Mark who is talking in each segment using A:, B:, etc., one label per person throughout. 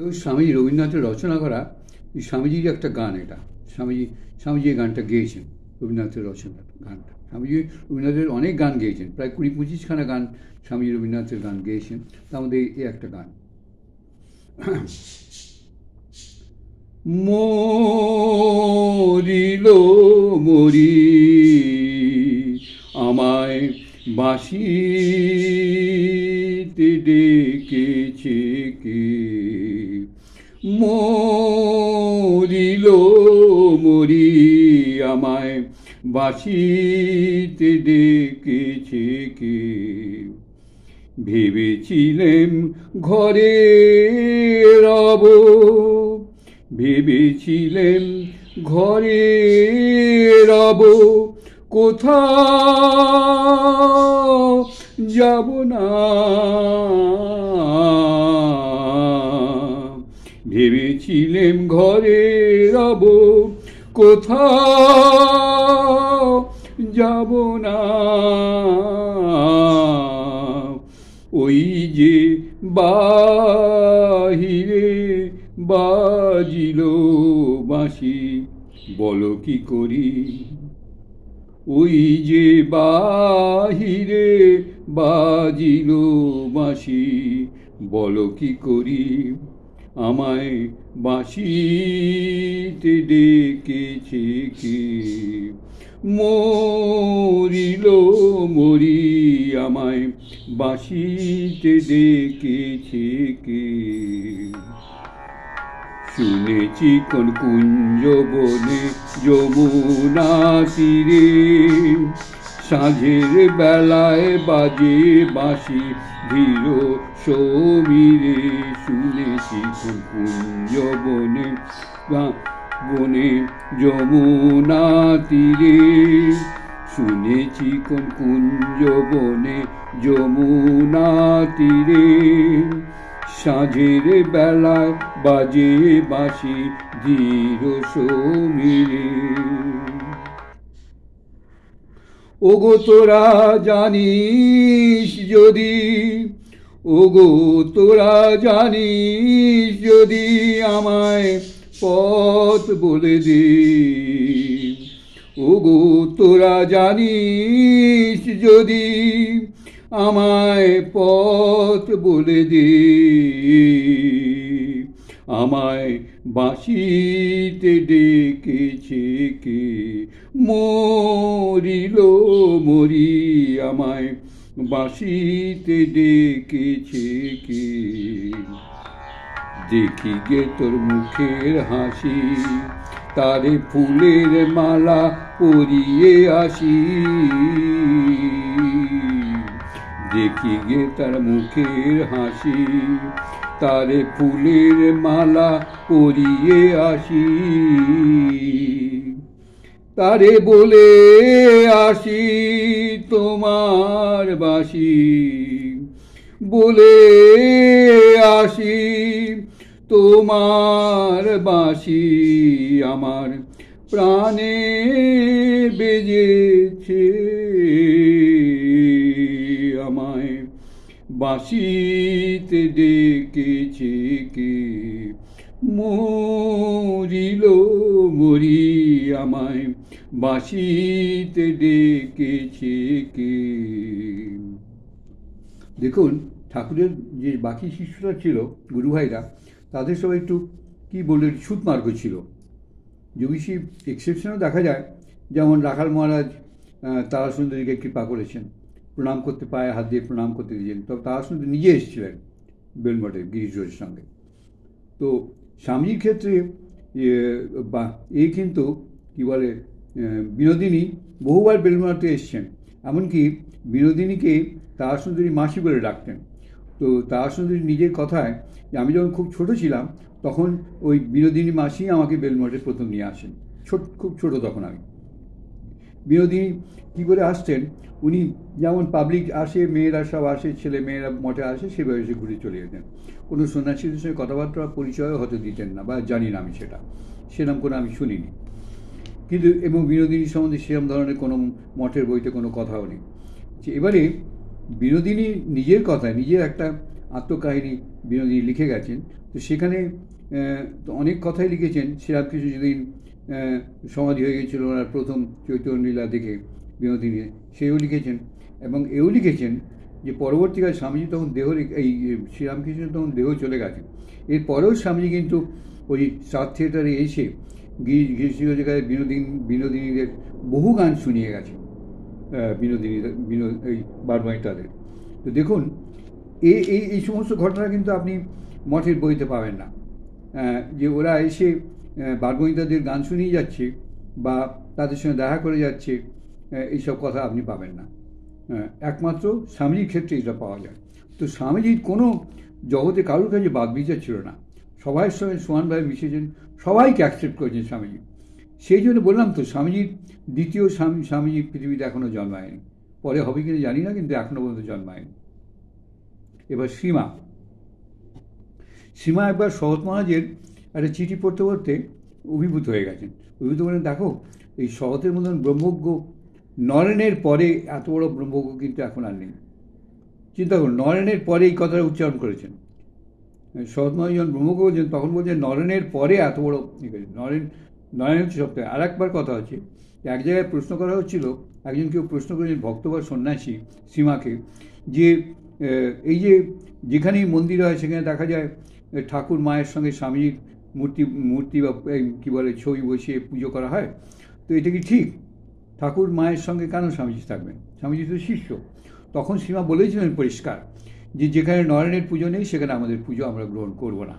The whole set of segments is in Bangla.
A: ওই স্বামীজি রবীন্দ্রনাথের রচনা করা স্বামীজির একটা গান, এটা স্বামীজি এই গানটা গেয়েছেন, রবীন্দ্রনাথের রচনার গানটা। স্বামীজি রবীন্দ্রনাথের অনেক গান গেয়েছেন, প্রায় 20-25খানা গান স্বামীজি রবীন্দ্রনাথের গান গেয়েছেন। তার মধ্যে এই একটা গান, মরিল মরি আমায় বাঁশিতে ডেকেছে কে, মরিল মরি আমায় বাঁশিতে ডেকেছে কে, ভেবেছিলেম ঘরে রব, ভেবেছিলেম ঘরে রব, কোথাও যাব না, ভেবেছিলেম ঘরে রব, কোথাও যাব না, ওই যে বাহিরে বাজিল বাঁশি, বলো কি করি, ওই যে বাহিরে বাজিল বাঁশি, বলো কি করি, আমায় বাঁশিতে ডেকেছে কে, মরিল মরি আমায় বাঁশিতে ডেকেছে কে, শুনেছি কোন কুঞ্জ বনে যমুনা তীরে, সাঁঝের বেলায় বাজে বাঁশি ধীর সমীরে, শুনেছি কোন কুঞ্জ বনে বনে যমুনা তীরে, শুনেছি কোন কুঞ্জ বনে যমুনা তীরে, সাঁঝের বেলায় বাজে বাঁশি ধীর সমীরে, ওগো তোরা জানিস যদি, ওগো তোরা জানিস যদি আমায় পথ বলে দে, ওগো তোরা জানিস যদি আমায় পথ বলে দে, আমায় বাঁশিতে ডেকেছে কে, মরিল মরি আমায় বাঁশিতে ডেকেছে কে, দেখি গে তোর মুখের হাসি, তারে ফুলের মালা পরিয়ে আসি, দেখি গে তার মুখের হাসি, তারে ফুলের মালা পরিয়ে আসি, তারে বলে আসি তোমার বাঁশি, বলে আসি তোমার বাঁশি, আমার প্রাণে বেজেছে, আমায় বাঁশিতে ডেকেছে কে, মরিল মরি আমায় বাঁশিতে ডেকেছে কে। দেখুন, ঠাকুরের যে বাকি শিষ্যরা ছিল, গুরু ভাইরা, তাদের সবাই একটু কী বললে ছুতমার্গ ছিল। যোগীশি এক্সেপশনও দেখা যায়, যেমন রাখাল মহারাজ তারাসুন্দরীকে কৃপা করেছেন, প্রণাম করতে পায়ে হাত দিয়ে প্রণাম করতে দিয়েছেন, তবে তারাসুন্দরী নিজে এসেছিলেন বেলমঠে গিরিশজোরের সঙ্গে। তো স্বামীজির ক্ষেত্রে এই কিন্তু কী বলে, বিনোদিনী বহুবার বেলমঠে এসছেন, এমনকি বিনোদিনীকে তারাসুন্দরী মাসি বলে ডাকতেন। তো তারাসুন্দরী নিজের কথায়, যে আমি যখন খুব ছোট ছিলাম তখন ওই বিনোদিনী মাসি আমাকে বেলমঠে প্রথম নিয়ে আসেন, খুব ছোট তখন আমি। বিনোদিনী কী করে আসতেন, উনি যেমন পাবলিক আসে, মেয়েরা সব আসে, ছেলে মেয়েরা মঠে আসে, সেভাবে এসে ঘুরে চলে যেতেন। কোনো সন্ন্যাসীদের সঙ্গে কথাবার্তা পরিচয় হয়তো দিতেন না, বা জানি না আমি সেরকম কোনো আমি শুনিনি। কিন্তু এবং বিনোদিনীর সম্বন্ধে সেরকম ধরনের কোনো মঠের বইতে কোনো কথাও নেই। এবারে বিনোদিনী নিজের কথায়, নিজের একটা আত্মকাহিনী বিনোদিনী লিখে গেছেন। তো সেখানে তো অনেক কথাই লিখেছেন। শ্রীরামকৃষ্ণ যেদিন সমাধি হয়ে গেছিল ওনার প্রথম চৈতন্য লীলা দেখে বিনোদিনী, সেও লিখেছেন। এবং এও লিখেছেন যে পরবর্তীকালে স্বামীজি তখন এই শ্রীরামকৃষ্ণের তখন দেহ চলে গেছে, এরপরেও স্বামীজি কিন্তু ওই স্টার থিয়েটারে এসে গিরিশ জায়গায় বিনোদিনীদের বহু গান শুনিয়ে গেছে, এই বারবণিতাদের। তো দেখুন এই সমস্ত ঘটনা কিন্তু আপনি মঠের বইতে পাবেন না, যে ওরা এসে বারবণিতাদের গান শুনিয়ে যাচ্ছে বা তাদের সঙ্গে দেখা করে যাচ্ছে, এইসব কথা আপনি পাবেন না। একমাত্র স্বামীজির ক্ষেত্রে এটা পাওয়া যায়। তো স্বামীজির কোনো জগতে কারোর কাছে বাদ বিচার ছিল না, সবাই সঙ্গে সমানভাবে মিশেছেন, সবাইকে অ্যাকসেপ্ট করেছেন স্বামীজি। সেই জন্য বললাম তো, স্বামীজির দ্বিতীয় স্বামীজি পৃথিবীতে এখনও জন্মায়নি, পরে হবে কিনা জানি না, কিন্তু এখনও পর্যন্ত জন্মায়নি। এবার সীমা একবার শরৎ মহারাজের একটা চিঠি পড়তে পড়তে অভিভূত হয়ে গেছেন। অভিভূত বলেন, দেখো এই শরতের মতন ব্রহ্মজ্ঞ নরেনের পরে এত বড় ব্রহ্মজ্ঞ কিন্তু এখন আর নেই। চিন্তা করুন, নরেনের পরে এই কথাটা উচ্চারণ করেছেন শরৎ মহারাজ যখন ব্রহ্মজ্ঞ বলছেন, তখন বলছেন নরেনের পরে এত বড়। নরেন হচ্ছে সব থেকে। আর একবার কথা হচ্ছে, এক জায়গায় প্রশ্ন করা হচ্ছিল, একজন কেউ প্রশ্ন করেছেন ভক্ত বা সন্ন্যাসী সীমাকে, যে এই যে যেখানেই মন্দির হয় সেখানে দেখা যায় ঠাকুর মায়ের সঙ্গে স্বামীজির মূর্তি বা কী বলে ছবি বসিয়ে পুজো করা হয়, তো এটা কি ঠিক? ঠাকুর মায়ের সঙ্গে কেন স্বামীজি থাকবেন? স্বামীজি তো শিষ্য। তখন সীমা বলেছিলেন পরিষ্কার যে যেখানে নরেনের পুজো নেই সেখানে আমাদের পুজো আমরা গ্রহণ করব না,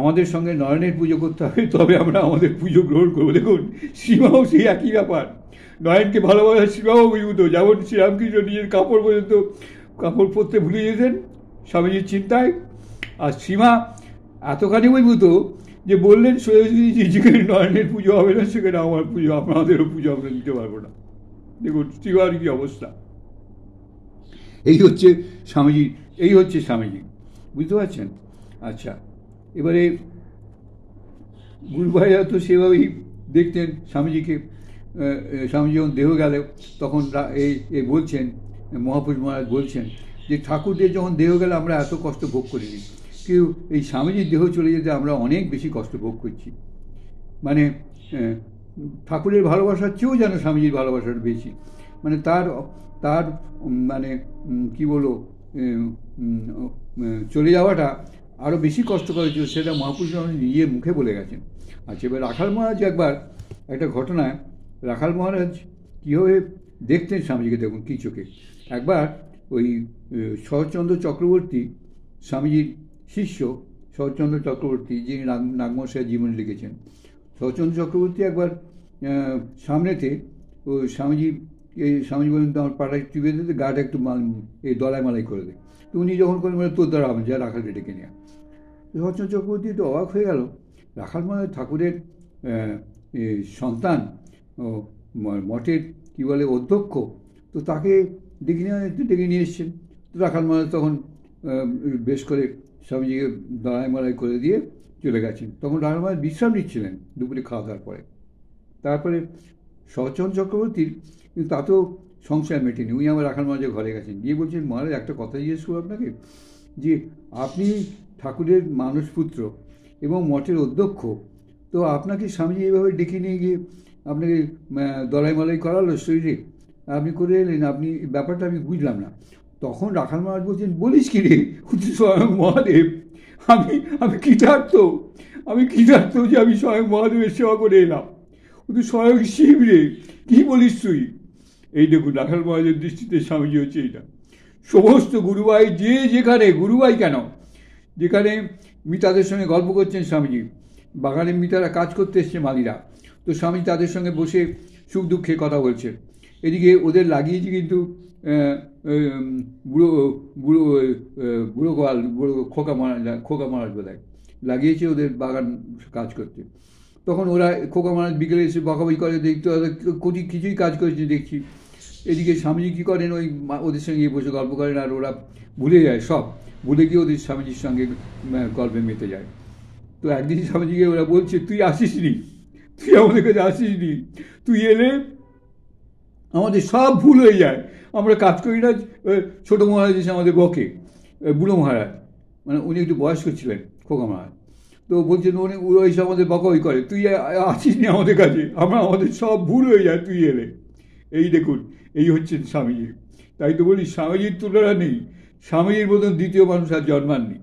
A: আমাদের সঙ্গে নরেনের পুজো করতে হবে, তবে আমরা আমাদের পুজো গ্রহণ করবো। দেখুন, সীমাও সেই একই ব্যাপার, নয়নকে ভালোবাসা সীমাও অভিভূত। যেমন শ্রীরামকৃষ্ণ নিজের কাপড় পর্যন্ত কাপড় পরতে ভুলে যেতেন স্বামীজির চিন্তায়, আর সীমা এতখানি অভিভূত যে বললেন যেখানে নয়নের পুজো হবে না সেখানে আমার পুজো, আমাদেরও পুজো আমরা দিতে পারবো না। দেখুন সীমার কি অবস্থা। এই হচ্ছে স্বামীজি, বুঝতে পারছেন? আচ্ছা, এবারে গুরুভাইরা তো সেভাবেই দেখতেন স্বামীজিকে। স্বামীজি যখন দেহ গেল তখন এই বলছেন, মহাপুরুষ মহারাজ বলছেন যে ঠাকুরদের যখন দেহ গেলে আমরা এত কষ্ট ভোগ করিনি, কেউ এই স্বামীজির দেহ চলে যেতে আমরা অনেক বেশি কষ্ট ভোগ করছি। মানে ঠাকুরের ভালোবাসার চেয়েও যেন স্বামীজির ভালোবাসাটা বেশি, মানে তার মানে কি বলবো, চলে যাওয়াটা আরও বেশি কষ্টকর হয়েছিল, সেটা মহাপুরুষ নিজের মুখে বলে গেছেন। আচ্ছা, এবার রাখাল মহারাজ একবার একটা ঘটনায়, রাখাল মহারাজ কীভাবে দেখতেন স্বামীজিকে দেখুন কী চোখে। একবার ওই শরৎচন্দ্র চক্রবর্তী, স্বামীজির শিষ্য শরৎচন্দ্র চক্রবর্তী, যিনি নাগমশাই জীবনী লিখেছেন, শরৎচন্দ্র চক্রবর্তী একবার সামনেতে ওই স্বামীজি বলেন তো আমার পাটা চুপে দিতে, গাটা একটু এই দলায় মালাই করে দেয়। তো উনি যখন করেন মানে তোর দ্বারা হবে, যা রাখালকে ডেকে নেওয়া। শরৎচন্দ্র চক্রবর্তী তো অবাক হয়ে গেল, রাখাল মহারাজ ঠাকুরের সন্তান, মঠের কী বলে অধ্যক্ষ, তো তাকে ডেকে নিয়ে এসছেন। তো রাখাল মহারাজ তখন বেশ করে স্বামীজিকে দড়াই মালাই করে দিয়ে চলে গেছেন। তখন রাখাল মহারাজ বিশ্রাম নিচ্ছিলেন দুপুরে খাওয়া দাওয়ার পরে। তারপরে শরৎচন্দ্র চক্রবর্তীর কিন্তু তাতেও সংশয় মেটেনি, উনি আমার রাখাল মহারাজের ঘরে গেছেন, গিয়ে বলছেন মহারাজ একটা কথা জিজ্ঞেস করবো আপনাকে, যে আপনি ঠাকুরের মানসপুত্র এবং মঠের অধ্যক্ষ, তো আপনাকে স্বামীজি এইভাবে ডেকে নিয়ে গিয়ে আপনাকে দলাই মালাই করালো শরীরে, আপনি করে এলেন, আপনি ব্যাপারটা আমি বুঝলাম না। তখন রাখাল মহারাজ বলছেন, বলিস কি রে, স্বয়ং মহাদেব, আমি কৃতার্থ যে আমি স্বয়ং মহাদেবের সেবা করে এলাম, তুই স্বয়ং শিব রে, কী বলিস তুই? এই দেখুন রাখাল মহারাজের দৃষ্টিতে স্বামীজি হচ্ছে এইটা। সমস্ত গুরুভাই যেখানে, গুরুভাই কেন, যেখানে মিতাদের সঙ্গে গল্প করছেন স্বামীজি, বাগানে মিতারা কাজ করতে এসছে মালিরা, তো স্বামী তাদের সঙ্গে বসে সুখ দুঃখে কথা বলছেন। এদিকে ওদের লাগিয়েছে কিন্তু খোকা মহারাজ বোধহয় লাগিয়েছে ওদের বাগান কাজ করতে। তখন ওরা খোকা মহারাজ বিকেলে এসে বকাবকি করে, দেখতে কিছুই কাজ করেছে দেখছি। এদিকে স্বামীজি কী করেন, ওদের সঙ্গে গিয়ে বসে গল্প করেন, আর ওরা ভুলে যায়, সব ভুলে গিয়ে ওদের স্বামীজির সঙ্গে গল্পে মেতে যায়। তো একদিন স্বামীজিকে ওরা বলছে, তুই আসিসনি, তুই আমাদের কাছে আসিসনি, তুই এলে আমাদের সব ভুল হয়ে যায়, আমরা কাজ করি না, ছোটো মহারাজ এসে আমাদের বকে। বুড়ো মহারাজ, মানে উনি একটু বয়স্ক ছিলেন, খোকা মহারাজ। তো বলছেন উনি ওরা এসে আমাদের বকাবকি করে, তুই আসিস নি আমাদের কাছে, আমাদের সব ভুল হয়ে যায় তুই এলে। এই দেখুন, এই হচ্ছেন স্বামীজি। তাই তো বলি স্বামীজির তুলনা নেই, স্বামীজির মতন দ্বিতীয় মানুষ আর জন্মাননি।